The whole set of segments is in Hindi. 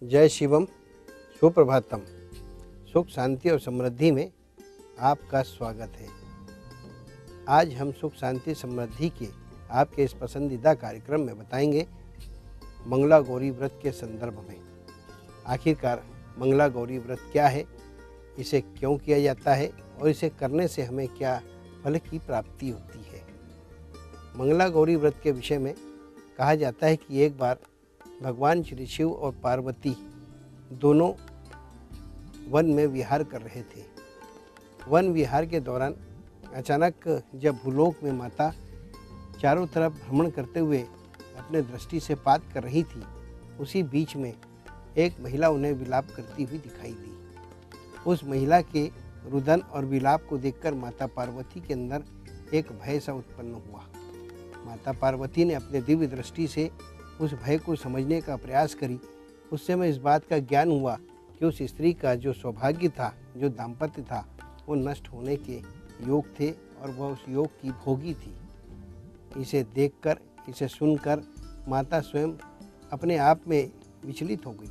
जय शिवम, सुप्रभातम। सुख शांति और समृद्धि में आपका स्वागत है। आज हम सुख शांति समृद्धि के आपके इस पसंदीदा कार्यक्रम में बताएंगे मंगला गौरी व्रत के संदर्भ में। आखिरकार मंगला गौरी व्रत क्या है, इसे क्यों किया जाता है और इसे करने से हमें क्या फल की प्राप्ति होती है। मंगला गौरी व्रत के विषय में कहा जाता है कि एक बार भगवान श्री शिव और पार्वती दोनों वन में विहार कर रहे थे। वन विहार के दौरान अचानक जब भूलोक में माता चारों तरफ भ्रमण करते हुए अपने दृष्टि से पात कर रही थी, उसी बीच में एक महिला उन्हें विलाप करती हुई दिखाई दी। उस महिला के रुदन और विलाप को देखकर माता पार्वती के अंदर एक भय सा उत्पन्न हुआ। माता पार्वती ने अपने दिव्य दृष्टि से उस भय को समझने का प्रयास करी। उससे में इस बात का ज्ञान हुआ कि उस स्त्री का जो सौभाग्य था, जो दाम्पत्य था, वो नष्ट होने के योग थे और वह उस योग की भोगी थी। इसे देखकर, इसे सुनकर माता स्वयं अपने आप में विचलित हो गई।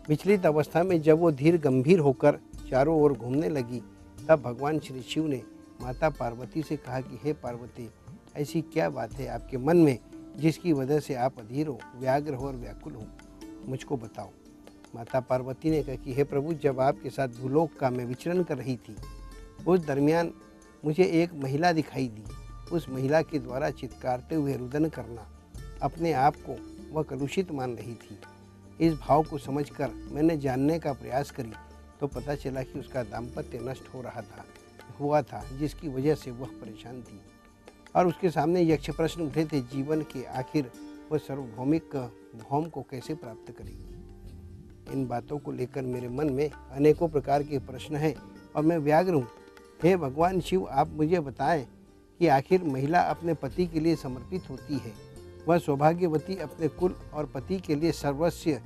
विचलित अवस्था में जब वो धीर गंभीर होकर चारों ओर घूमने लगी, तब भगवान श्री शिव ने माता पार्वती से कहा कि हे पार्वती, ऐसी क्या बात है आपके मन में जिसकी वजह से आप अधीर हो, व्याग्र हो और व्याकुल हो, मुझको बताओ। माता पार्वती ने कहा कि हे प्रभु, जब आपके साथ भूलोक का मैं विचरण कर रही थी, उस दरमियान मुझे एक महिला दिखाई दी। उस महिला के द्वारा चित्कारते हुए रुदन करना अपने आप को वह कलुषित मान रही थी। इस भाव को समझकर मैंने जानने का प्रयास करी तो पता चला कि उसका दाम्पत्य नष्ट हुआ था, जिसकी वजह से वह परेशान थी और उसके सामने यक्ष प्रश्न उठे थे, जीवन के आखिर वह सार्वभौमिक भौम को कैसे प्राप्त करेगी। इन बातों को लेकर मेरे मन में अनेकों प्रकार के प्रश्न हैं और मैं व्यग्र हूँ। हे भगवान शिव, आप मुझे बताएं कि आखिर महिला अपने पति के लिए समर्पित होती है, वह सौभाग्यवती अपने कुल और पति के लिए सर्वस्व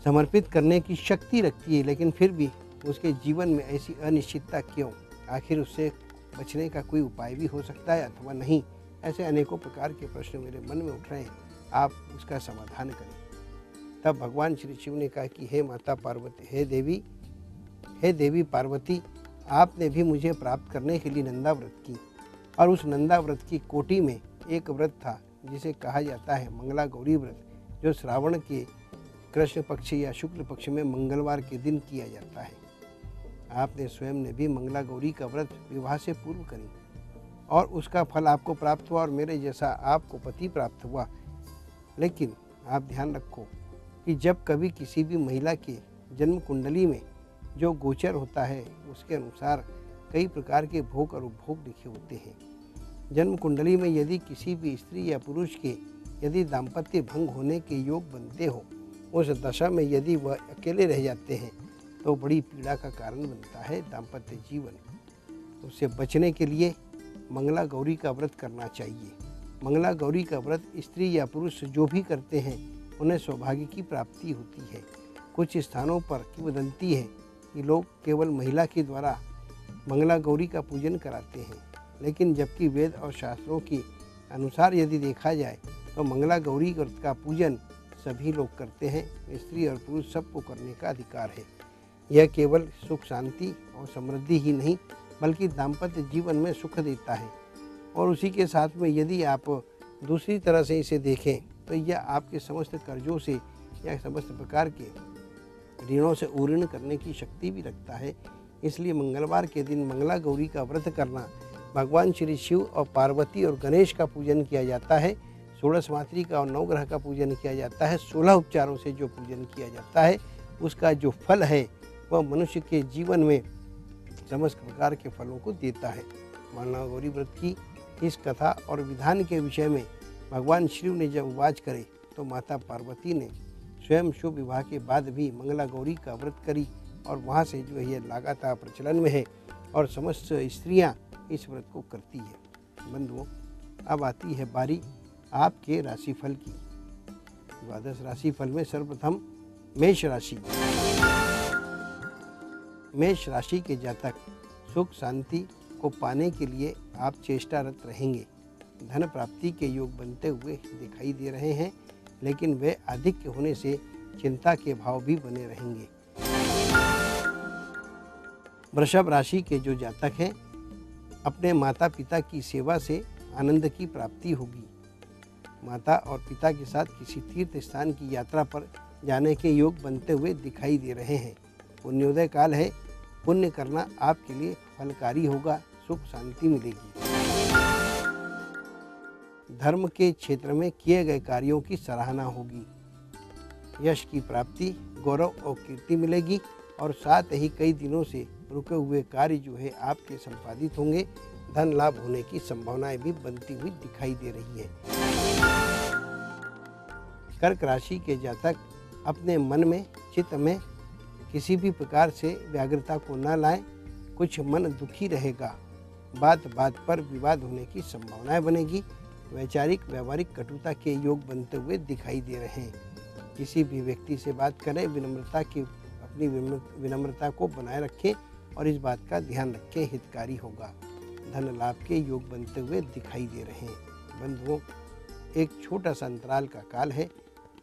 समर्पित करने की शक्ति रखती है, लेकिन फिर भी उसके जीवन में ऐसी अनिश्चितता क्यों? आखिर उससे बचने का कोई उपाय भी हो सकता है अथवा नहीं? ऐसे अनेकों प्रकार के प्रश्न मेरे मन में उठ रहे हैं, आप उसका समाधान करें। तब भगवान श्री शिव ने कहा कि हे माता पार्वती, हे देवी पार्वती, आपने भी मुझे प्राप्त करने के लिए नंदा व्रत की, और उस नंदा व्रत की कोटि में एक व्रत था जिसे कहा जाता है मंगला गौरी व्रत, जो श्रावण के कृष्ण पक्ष या शुक्ल पक्ष में मंगलवार के दिन किया जाता है। आपने स्वयं ने भी मंगला गौरी का व्रत विवाह से पूर्व करी और उसका फल आपको प्राप्त हुआ और मेरे जैसा आपको पति प्राप्त हुआ। लेकिन आप ध्यान रखो कि जब कभी किसी भी महिला के जन्म कुंडली में जो गोचर होता है, उसके अनुसार कई प्रकार के भोग और उपभोग लिखे होते हैं। जन्म कुंडली में यदि किसी भी स्त्री या पुरुष के यदि दाम्पत्य भंग होने के योग बनते हो, उस दशा में यदि वह अकेले रह जाते हैं तो बड़ी पीड़ा का कारण बनता है दाम्पत्य जीवन। उससे बचने के लिए मंगला गौरी का व्रत करना चाहिए। मंगला गौरी का व्रत स्त्री या पुरुष जो भी करते हैं उन्हें सौभाग्य की प्राप्ति होती है। कुछ स्थानों पर किंवदंती है कि लोग केवल महिला के द्वारा मंगला गौरी का पूजन कराते हैं, लेकिन जबकि वेद और शास्त्रों के अनुसार यदि देखा जाए तो मंगला गौरी का पूजन सभी लोग करते हैं। स्त्री और पुरुष सबको करने का अधिकार है। यह केवल सुख शांति और समृद्धि ही नहीं बल्कि दाम्पत्य जीवन में सुख देता है। और उसी के साथ में यदि आप दूसरी तरह से इसे देखें तो यह आपके समस्त कर्जों से या समस्त प्रकार के ऋणों से उऋण करने की शक्ति भी रखता है। इसलिए मंगलवार के दिन मंगला गौरी का व्रत करना, भगवान श्री शिव और पार्वती और गणेश का पूजन किया जाता है, षोडश मातृ का और नवग्रह का पूजन किया जाता है। 16 उपचारों से जो पूजन किया जाता है उसका जो फल है वह मनुष्य के जीवन में समस्त प्रकार के फलों को देता है। मंगला गौरी व्रत की इस कथा और विधान के विषय में भगवान शिव ने जब वाच करे तो माता पार्वती ने स्वयं शुभ विवाह के बाद भी मंगला गौरी का व्रत करी और वहाँ से जो है ये लगातार प्रचलन में है और समस्त स्त्रियाँ इस व्रत को करती है। बंधुओं, अब आती है बारी आपके राशिफल की। द्वादश राशिफल में सर्वप्रथम मेष राशि। मेष राशि के जातक सुख शांति को पाने के लिए आप चेष्टारत रहेंगे। धन प्राप्ति के योग बनते हुए दिखाई दे रहे हैं, लेकिन वे आधिक्य होने से चिंता के भाव भी बने रहेंगे। वृषभ राशि के जो जातक हैं, अपने माता पिता की सेवा से आनंद की प्राप्ति होगी। माता और पिता के साथ किसी तीर्थ स्थान की यात्रा पर जाने के योग बनते हुए दिखाई दे रहे हैं। पुण्योदय काल है, पुण्य करना आपके लिए फलकारी होगा, सुख शांति मिलेगी। धर्म के क्षेत्र में किए गए कार्यों की सराहना होगी। यश की प्राप्ति, गौरव और कीर्ति मिलेगी और साथ ही कई दिनों से रुके हुए कार्य जो है आपके संपादित होंगे। धन लाभ होने की संभावनाएं भी बनती हुई दिखाई दे रही है। कर्क राशि के जातक अपने मन में, चित्त में किसी भी प्रकार से व्याग्रता को न लाएं। कुछ मन दुखी रहेगा। बात बात पर विवाद होने की संभावनाएं बनेगी। वैचारिक व्यवहारिक कटुता के योग बनते हुए दिखाई दे रहे हैं। किसी भी व्यक्ति से बात करें, अपनी विनम्रता को बनाए रखें और इस बात का ध्यान रखें, हितकारी होगा। धन लाभ के योग बनते हुए दिखाई दे रहे हैं। बंधुओं, एक छोटा सा अंतराल का काल है,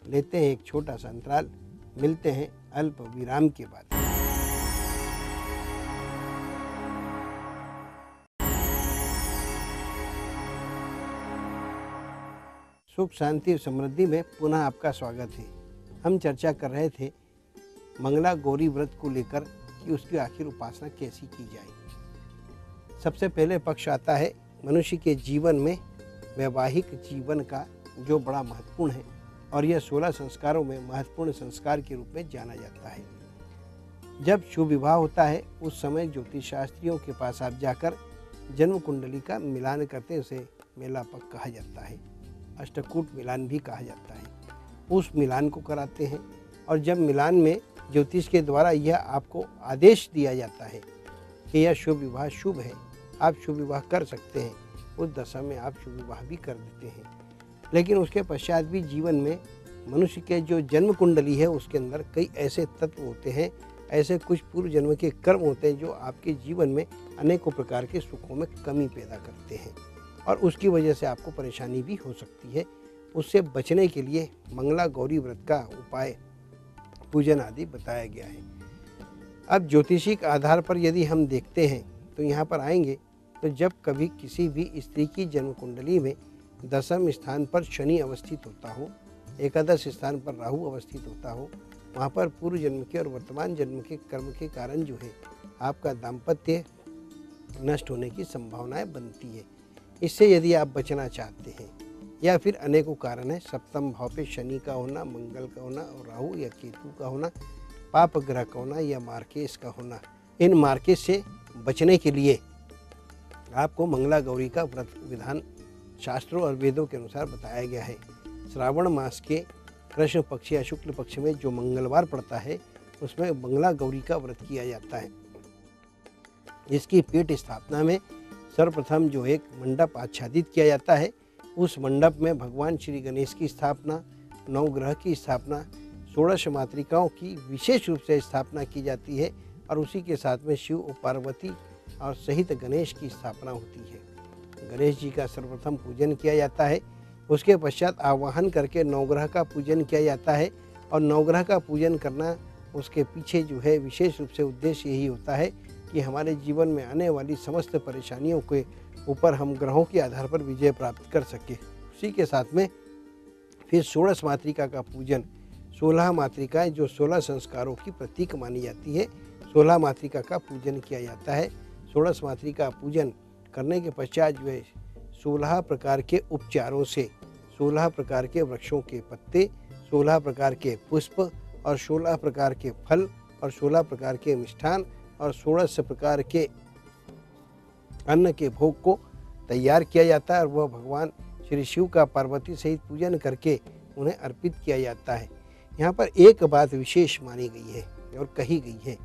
लेते हैं एक छोटा सा अंतराल, मिलते हैं अल्प विराम के बाद। सुख शांति और समृद्धि में पुनः आपका स्वागत है। हम चर्चा कर रहे थे मंगला गौरी व्रत को लेकर कि उसकी आखिर उपासना कैसी की जाए। सबसे पहले पक्ष आता है मनुष्य के जीवन में वैवाहिक जीवन का, जो बड़ा महत्वपूर्ण है और यह 16 संस्कारों में महत्वपूर्ण संस्कार के रूप में जाना जाता है। जब शुभ विवाह होता है उस समय ज्योतिष शास्त्रियों के पास आप जाकर जन्म कुंडली का मिलान करते, उसे मेलापक कहा जाता है, अष्टकूट मिलान भी कहा जाता है। उस मिलान को कराते हैं और जब मिलान में ज्योतिष के द्वारा यह आपको आदेश दिया जाता है कि यह शुभ विवाह शुभ है, आप शुभ विवाह कर सकते हैं, उस दशा में आप शुभ विवाह भी कर देते हैं। लेकिन उसके पश्चात भी जीवन में मनुष्य के जो जन्म कुंडली है उसके अंदर कई ऐसे तत्व होते हैं, ऐसे कुछ पूर्व जन्म के कर्म होते हैं जो आपके जीवन में अनेकों प्रकार के सुखों में कमी पैदा करते हैं और उसकी वजह से आपको परेशानी भी हो सकती है। उससे बचने के लिए मंगला गौरी व्रत का उपाय, पूजन आदि बताया गया है। अब ज्योतिषिक आधार पर यदि हम देखते हैं तो यहाँ पर आएंगे तो जब कभी किसी भी स्त्री की जन्म कुंडली में दशम स्थान पर शनि अवस्थित होता हो, एकादश स्थान पर राहु अवस्थित होता हो, वहाँ पर पूर्व जन्म के और वर्तमान जन्म के कर्म के कारण जो है आपका दाम्पत्य नष्ट होने की संभावनाएं बनती है। इससे यदि आप बचना चाहते हैं या फिर अनेकों कारण है, सप्तम भाव पे शनि का होना, मंगल का होना और राहु या केतु का होना, पाप ग्रह का होना या मार्केश का होना, इन मार्केश से बचने के लिए आपको मंगला गौरी का व्रत विधान शास्त्रों और वेदों के अनुसार बताया गया है। श्रावण मास के कृष्ण पक्ष या शुक्ल पक्ष में जो मंगलवार पड़ता है उसमें मंगला गौरी का व्रत किया जाता है। इसकी पीठ स्थापना में सर्वप्रथम जो एक मंडप आच्छादित किया जाता है, उस मंडप में भगवान श्री गणेश की स्थापना, नवग्रह की स्थापना, 16 मातृकाओं की विशेष रूप से स्थापना की जाती है और उसी के साथ में शिव और पार्वती और सहित गणेश की स्थापना होती है। गणेश जी का सर्वप्रथम पूजन किया जाता है। उसके पश्चात आवाहन करके नवग्रह का पूजन किया जाता है और नवग्रह का पूजन करना, उसके पीछे जो है विशेष रूप से उद्देश्य यही होता है कि हमारे जीवन में आने वाली समस्त परेशानियों के ऊपर हम ग्रहों के आधार पर विजय प्राप्त कर सके। उसी के साथ में फिर 16 मातृका का पूजन, 16 मातृकाएँ जो 16 संस्कारों की प्रतीक मानी जाती है, 16 मातृका का पूजन किया जाता है। 16 मातृका पूजन करने के पश्चात जो है 16 प्रकार के उपचारों से 16 प्रकार के वृक्षों के पत्ते, 16 प्रकार के पुष्प और 16 प्रकार के फल और 16 प्रकार के मिष्ठान और 16 प्रकार के अन्न के भोग को तैयार किया जाता है और वह भगवान श्री शिव का पार्वती सहित पूजन करके उन्हें अर्पित किया जाता है। यहाँ पर एक बात विशेष मानी गई है और कही गई है,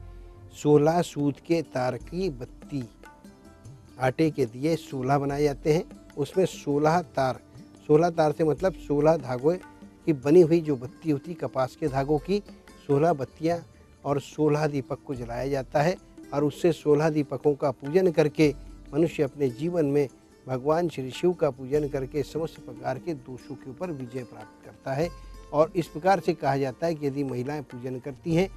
16 सूत के तार की बत्ती, आटे के दिए 16 बनाए जाते हैं, उसमें 16 तार, 16 तार से मतलब 16 धागों की बनी हुई जो बत्ती होती, कपास के धागों की 16 बत्तियाँ और 16 दीपक को जलाया जाता है और उससे 16 दीपकों का पूजन करके मनुष्य अपने जीवन में भगवान श्री शिव का पूजन करके समस्त प्रकार के दोषों के ऊपर विजय प्राप्त करता है और इस प्रकार से कहा जाता है कि यदि महिलाएं पूजन करती हैं,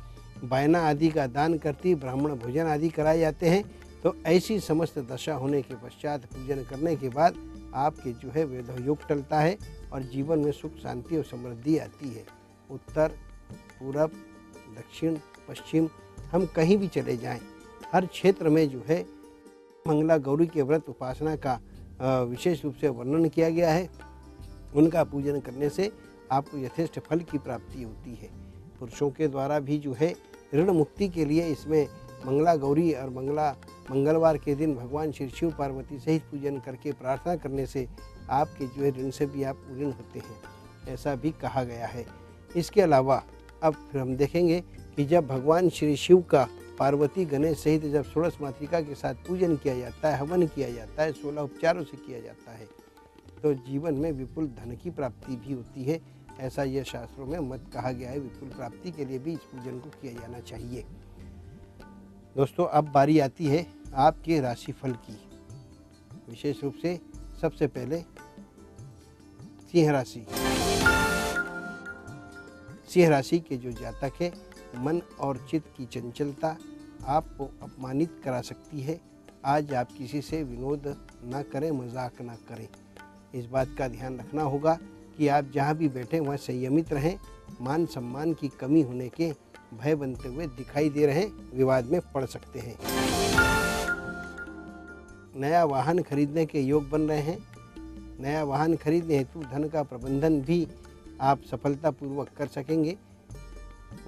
बायना आदि का दान करती, ब्राह्मण भोजन आदि कराए जाते हैं, तो ऐसी समस्त दशा होने के पश्चात पूजन करने के बाद आपके जो है वैधव योग टलता है और जीवन में सुख शांति और समृद्धि आती है। उत्तर, पूरब, दक्षिण, पश्चिम, हम कहीं भी चले जाएं, हर क्षेत्र में जो है मंगला गौरी के व्रत उपासना का विशेष रूप से वर्णन किया गया है। उनका पूजन करने से आपको यथेष्ट फल की प्राप्ति होती है। पुरुषों के द्वारा भी जो है ऋण मुक्ति के लिए इसमें मंगला गौरी और मंगलवार के दिन भगवान श्री शिव पार्वती सहित पूजन करके प्रार्थना करने से आपके जो है ऋण से भी आप ऋण होते हैं, ऐसा भी कहा गया है। इसके अलावा अब फिर हम देखेंगे कि जब भगवान श्री शिव का पार्वती गणेश सहित जब षोडश मातृका के साथ पूजन किया जाता है, हवन किया जाता है, 16 उपचारों से किया जाता है, तो जीवन में विपुल धन की प्राप्ति भी होती है। ऐसा यह शास्त्रों में मत कहा गया है। विपुल प्राप्ति के लिए भी इस पूजन को किया जाना चाहिए। दोस्तों, अब बारी आती है आपके राशिफल की। विशेष रूप से सबसे पहले सिंह राशि। सिंह राशि के जो जातक है, मन और चित्त की चंचलता आपको अपमानित करा सकती है। आज आप किसी से विनोद ना करें, मजाक ना करें। इस बात का ध्यान रखना होगा कि आप जहाँ भी बैठे वहाँ संयमित रहें। मान सम्मान की कमी होने के भय बनते हुए दिखाई दे रहे हैं, विवाद में पड़ सकते हैं। नया वाहन खरीदने के योग बन रहे हैं। नया वाहन खरीदने हेतु धन का प्रबंधन भी आप सफलतापूर्वक कर सकेंगे।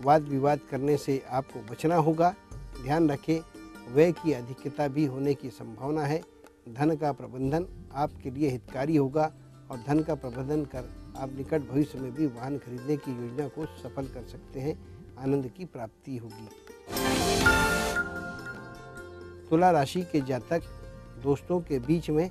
वाद विवाद करने से आपको बचना होगा। ध्यान रखें, व्यय की अधिकता भी होने की संभावना है। धन का प्रबंधन आपके लिए हितकारी होगा और धन का प्रबंधन कर आप निकट भविष्य में भी वाहन खरीदने की योजना को सफल कर सकते हैं। आनंद की प्राप्ति होगी। तुला राशि के जातक, दोस्तों के बीच में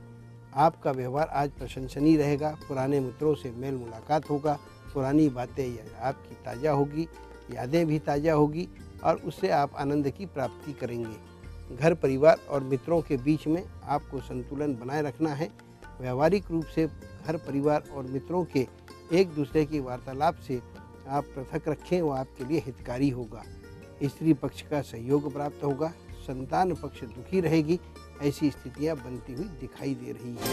आपका व्यवहार आज प्रशंसनीय रहेगा। पुराने मित्रों से मेल मुलाकात होगा। पुरानी बातें आपकी ताज़ा होगी, यादें भी ताज़ा होगी और उससे आप आनंद की प्राप्ति करेंगे। घर परिवार और मित्रों के बीच में आपको संतुलन बनाए रखना है। व्यावहारिक रूप से घर परिवार और मित्रों के एक दूसरे की वार्तालाप से आप पृथक रखें, वो आपके लिए हितकारी होगा। स्त्री पक्ष का सहयोग प्राप्त होगा। संतान पक्ष दुखी रहेगी। ऐसी स्थितियां बनती हुई दिखाई दे रही है।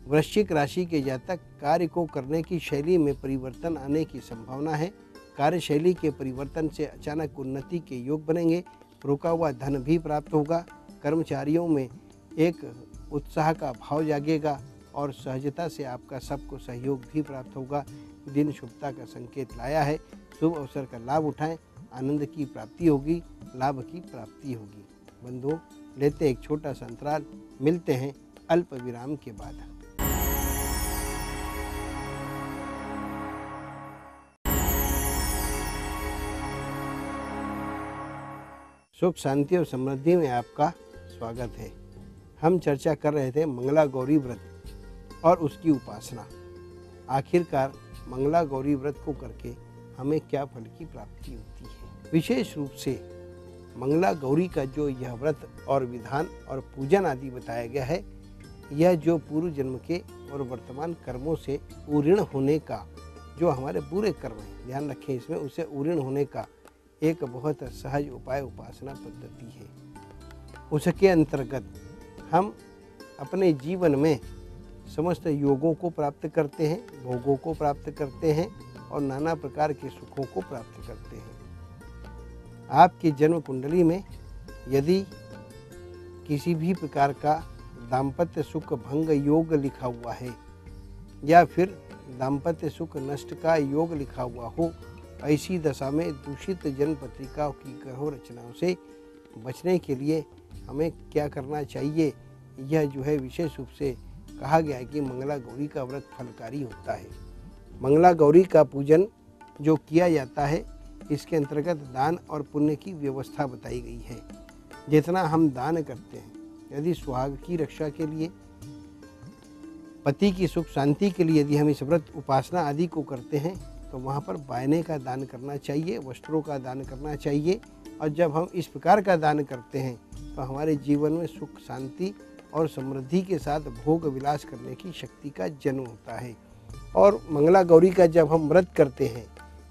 वृश्चिक राशि के जातक, कार्य को करने की शैली में परिवर्तन आने की संभावना है। कार्यशैली के परिवर्तन से अचानक उन्नति के योग बनेंगे। रुका हुआ धन भी प्राप्त होगा। कर्मचारियों में एक उत्साह का भाव जागेगा और सहजता से आपका सबको सहयोग भी प्राप्त होगा। दिन शुभता का संकेत लाया है। शुभ अवसर का लाभ उठाएं। आनंद की प्राप्ति होगी, लाभ की प्राप्ति होगी। बंधुओं, लेते एक छोटा सा अंतराल, मिलते हैं अल्प विराम के बाद। सुख शांति और समृद्धि में आपका स्वागत है। हम चर्चा कर रहे थे मंगला गौरी व्रत और उसकी उपासना। आखिरकार मंगला गौरी व्रत को करके हमें क्या फल की प्राप्ति होती है। विशेष रूप से मंगला गौरी का जो यह व्रत और विधान और पूजन आदि बताया गया है, यह जो पूर्व जन्म के और वर्तमान कर्मों से उऋण होने का, जो हमारे बुरे कर्म हैं, ध्यान रखें इसमें, उसे उऋण होने का एक बहुत सहज उपाय उपासना पद्धति है। उसके अंतर्गत हम अपने जीवन में समस्त योगों को प्राप्त करते हैं, भोगों को प्राप्त करते हैं और नाना प्रकार के सुखों को प्राप्त करते हैं। आपकी जन्म कुंडली में यदि किसी भी प्रकार का दाम्पत्य सुख भंग योग लिखा हुआ है या फिर दाम्पत्य सुख नष्ट का योग लिखा हुआ हो, ऐसी दशा में दूषित जन्म पत्रिकाओं की ग्रह रचनाओं से बचने के लिए हमें क्या करना चाहिए, यह जो है विशेष रूप से कहा गया है कि मंगला गौरी का व्रत फलकारी होता है। मंगला गौरी का पूजन जो किया जाता है, इसके अंतर्गत दान और पुण्य की व्यवस्था बताई गई है। जितना हम दान करते हैं, यदि सुहाग की रक्षा के लिए, पति की सुख शांति के लिए यदि हम इस व्रत उपासना आदि को करते हैं, तो वहाँ पर बायने का दान करना चाहिए, वस्त्रों का दान करना चाहिए। और जब हम इस प्रकार का दान करते हैं तो हमारे जीवन में सुख शांति और समृद्धि के साथ भोग विलास करने की शक्ति का जन्म होता है। और मंगला गौरी का जब हम व्रत करते हैं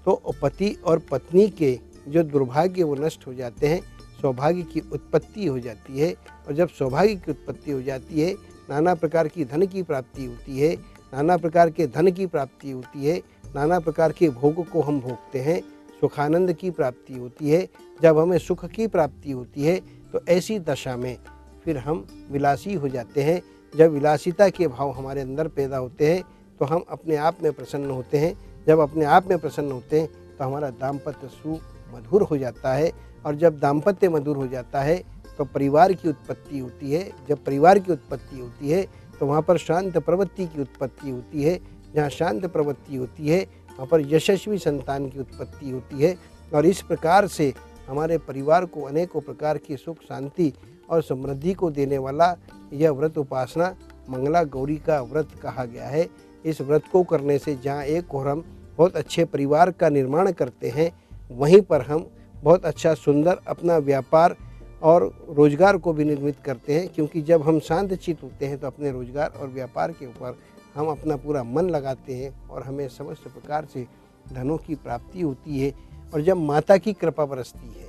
तो पति और पत्नी के जो दुर्भाग्य वो नष्ट हो जाते हैं, सौभाग्य की उत्पत्ति हो जाती है। और जब सौभाग्य की उत्पत्ति हो जाती है, नाना प्रकार की धन की प्राप्ति होती है, नाना प्रकार के धन की प्राप्ति होती है, नाना प्रकार के भोग को हम भोगते हैं, सुखानंद की प्राप्ति होती है। जब हमें सुख की प्राप्ति होती है तो ऐसी दशा में फिर हम विलासी हो जाते हैं। जब विलासिता के भाव हमारे अंदर पैदा होते हैं तो हम अपने आप में प्रसन्न होते हैं। जब अपने आप में प्रसन्न होते हैं तो हमारा दाम्पत्य सुमधुर हो जाता है। और जब दाम्पत्य मधुर हो जाता है तो परिवार की उत्पत्ति होती है। जब परिवार की उत्पत्ति होती है तो वहाँ पर शांत प्रवृत्ति की उत्पत्ति होती है। जहाँ शांत प्रवृत्ति होती है वहाँ पर यशस्वी संतान की उत्पत्ति होती है। और इस प्रकार से हमारे परिवार को अनेकों प्रकार की सुख शांति और समृद्धि को देने वाला यह व्रत उपासना मंगला गौरी का व्रत कहा गया है। इस व्रत को करने से जहाँ एक और हम बहुत अच्छे परिवार का निर्माण करते हैं, वहीं पर हम बहुत अच्छा सुंदर अपना व्यापार और रोजगार को भी निर्मित करते हैं। क्योंकि जब हम शांत चित्त होते हैं तो अपने रोजगार और व्यापार के ऊपर हम अपना पूरा मन लगाते हैं और हमें समस्त प्रकार से धनों की प्राप्ति होती है। और जब माता की कृपा बरसती है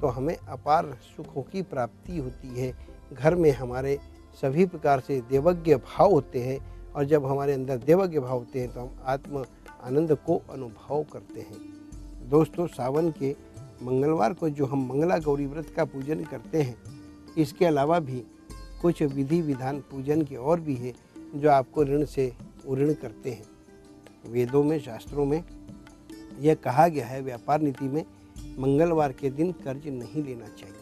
तो हमें अपार सुखों की प्राप्ति होती है। घर में हमारे सभी प्रकार से देवज्ञ भाव होते हैं। और जब हमारे अंदर देवज्ञ भाव होते हैं तो हम आत्म आनंद को अनुभव करते हैं। दोस्तों, सावन के मंगलवार को जो हम मंगला गौरी व्रत का पूजन करते हैं, इसके अलावा भी कुछ विधि विधान पूजन के और भी है जो आपको ऋण से उऋण करते हैं। वेदों में, शास्त्रों में यह कहा गया है, व्यापार नीति में, मंगलवार के दिन कर्ज नहीं लेना चाहिए।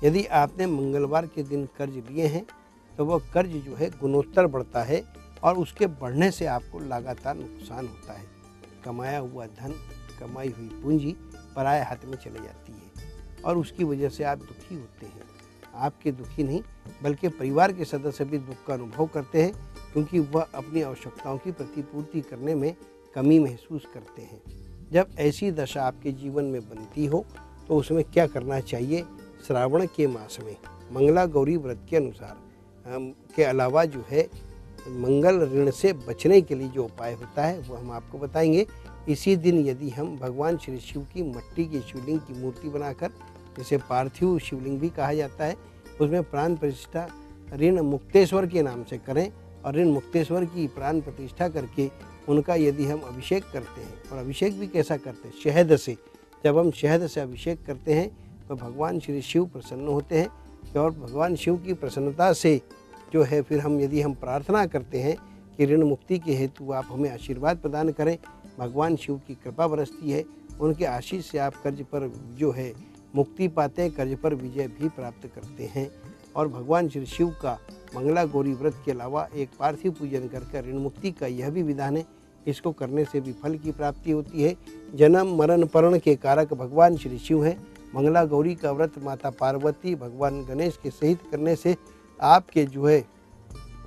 यदि आपने मंगलवार के दिन कर्ज लिए हैं तो वह कर्ज जो है गुणोत्तर बढ़ता है और उसके बढ़ने से आपको लगातार नुकसान होता है। कमाया हुआ धन, कमाई हुई पूंजी पराये हाथ में चले जाती है और उसकी वजह से आप दुखी होते हैं। आपके दुखी नहीं बल्कि परिवार के सदस्य भी दुख का अनुभव करते हैं, क्योंकि वह अपनी आवश्यकताओं की प्रतिपूर्ति करने में कमी महसूस करते हैं। जब ऐसी दशा आपके जीवन में बनती हो तो उसमें क्या करना चाहिए? श्रावण के मास में मंगला गौरी व्रत के अनुसार के अलावा जो है मंगल ऋण से बचने के लिए जो उपाय होता है वो हम आपको बताएंगे। इसी दिन यदि हम भगवान श्री शिव की मिट्टी के शिवलिंग की मूर्ति बनाकर, जिसे पार्थिव शिवलिंग भी कहा जाता है, उसमें प्राण प्रतिष्ठा ऋण मुक्तेश्वर के नाम से करें। और ऋण मुक्तेश्वर की प्राण प्रतिष्ठा करके उनका यदि हम अभिषेक करते हैं, और अभिषेक भी कैसा करते हैं? शहद से। जब हम शहद से अभिषेक करते हैं तो भगवान श्री शिव प्रसन्न होते हैं। और भगवान शिव की प्रसन्नता से जो है फिर यदि हम प्रार्थना करते हैं कि ऋण मुक्ति के हेतु आप हमें आशीर्वाद प्रदान करें, भगवान शिव की कृपा बरसती है। उनके आशीष से आप कर्ज पर जो है मुक्ति पाते हैं, कर्ज पर विजय भी प्राप्त करते हैं। और भगवान श्री शिव का मंगला गौरी व्रत के अलावा एक पार्थिव पूजन करके ऋण मुक्ति का यह भी विधान है। इसको करने से भी फल की प्राप्ति होती है। जन्म मरण परण के कारक भगवान श्री शिव हैं। मंगला गौरी का व्रत माता पार्वती, भगवान गणेश के सहित करने से आपके जो है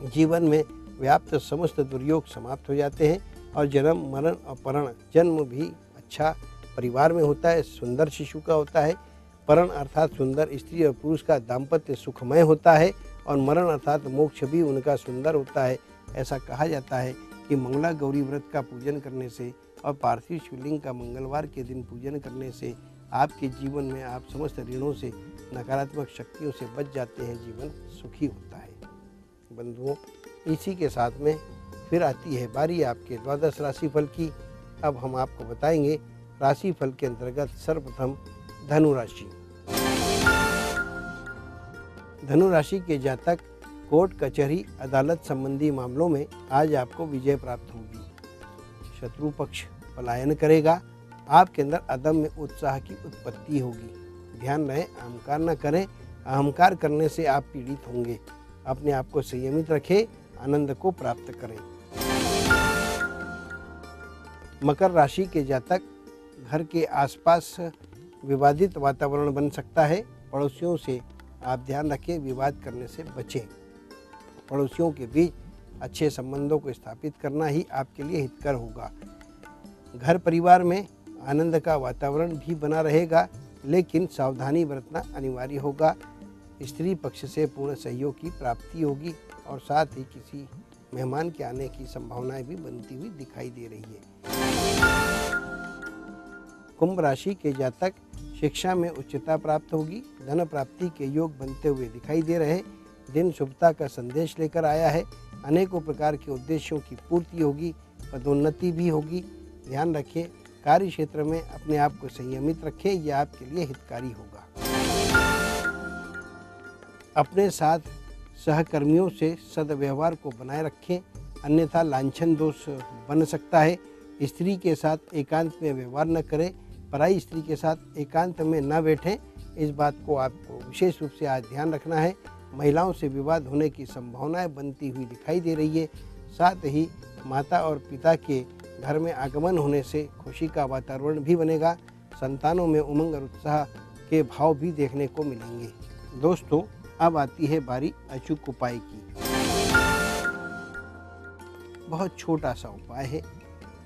जीवन में व्याप्त समस्त दुर्योग समाप्त हो जाते हैं। और जन्म मरण और परण, जन्म भी अच्छा परिवार में होता है, सुंदर शिशु का होता है। परण अर्थात सुंदर स्त्री और पुरुष का दाम्पत्य सुखमय होता है। और मरण अर्थात मोक्ष भी उनका सुंदर होता है। ऐसा कहा जाता है कि मंगला गौरी व्रत का पूजन करने से और पार्थिव शिवलिंग का मंगलवार के दिन पूजन करने से आपके जीवन में आप समस्त ऋणों से, नकारात्मक शक्तियों से बच जाते हैं, जीवन सुखी होता है। बंधुओं, इसी के साथ में फिर आती है बारी आपके द्वादश राशिफल की। अब हम आपको बताएंगे राशिफल के अंतर्गत सर्वप्रथम धनु राशि। धनु राशि के जातक कोर्ट कचहरी अदालत संबंधी मामलों में आज आपको विजय प्राप्त होगी। शत्रु पक्ष पलायन करेगा। आपके अंदर अदम्य उत्साह की उत्पत्ति होगी। ध्यान रहे, अहंकार न करें। अहंकार करने से आप पीड़ित होंगे। अपने आप को संयमित रखें, आनंद को प्राप्त करें। मकर राशि के जातक घर के आसपास विवादित वातावरण बन सकता है। पड़ोसियों से आप ध्यान रखें, विवाद करने से बचें। पड़ोसियों के बीच अच्छे संबंधों को स्थापित करना ही आपके लिए हितकर होगा। घर परिवार में आनंद का वातावरण भी बना रहेगा, लेकिन सावधानी बरतना अनिवार्य होगा। स्त्री पक्ष से पूर्ण सहयोग की प्राप्ति होगी और साथ ही किसी मेहमान के आने की संभावनाएं भी बनती हुई दिखाई दे रही है। कुंभ राशि के जातक शिक्षा में उच्चता प्राप्त होगी। धन प्राप्ति के योग बनते हुए दिखाई दे रहे। दिन शुभता का संदेश लेकर आया है। अनेकों प्रकार के उद्देश्यों की पूर्ति होगी, पदोन्नति भी होगी। ध्यान रखें, कार्य क्षेत्र में अपने आप को संयमित रखें, यह आपके लिए हितकारी होगा। अपने साथ सहकर्मियों से सद्व्यवहार को बनाए रखें, अन्यथा लांछन दोष बन सकता है। स्त्री के साथ एकांत में व्यवहार न करें, पराई स्त्री के साथ एकांत में न बैठें। इस बात को आपको विशेष रूप से आज ध्यान रखना है। महिलाओं से विवाद होने की संभावनाएं बनती हुई दिखाई दे रही है। साथ ही माता और पिता के घर में आगमन होने से खुशी का वातावरण भी बनेगा। संतानों में उमंग और उत्साह के भाव भी देखने को मिलेंगे। दोस्तों, अब आती है बारी अचूक उपाय की। बहुत छोटा सा उपाय है,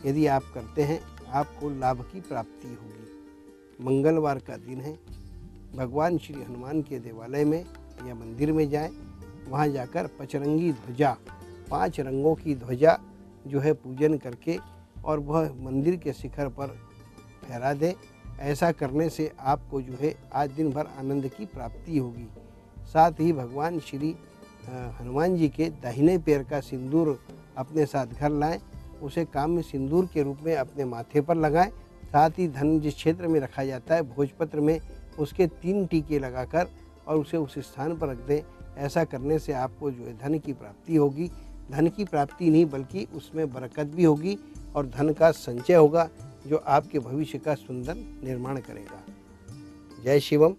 यदि आप करते हैं आपको लाभ की प्राप्ति होगी। मंगलवार का दिन है। भगवान श्री हनुमान के देवालय में या मंदिर में जाएं। वहां जाकर पचरंगी ध्वजा, 5 रंगों की ध्वजा जो है पूजन करके और वह मंदिर के शिखर पर फहरा दें। ऐसा करने से आपको जो है आज दिन भर आनंद की प्राप्ति होगी। साथ ही भगवान श्री हनुमान जी के दाहिने पैर का सिंदूर अपने साथ घर लाएं। उसे काम्य सिंदूर के रूप में अपने माथे पर लगाएं। साथ ही धन जिस क्षेत्र में रखा जाता है भोजपत्र में, उसके 3 टीके लगाकर और उसे उस स्थान पर रख दें। ऐसा करने से आपको जो है धन की प्राप्ति होगी। धन की प्राप्ति नहीं बल्कि उसमें बरकत भी होगी और धन का संचय होगा, जो आपके भविष्य का सुंदर निर्माण करेगा। जय शिवम।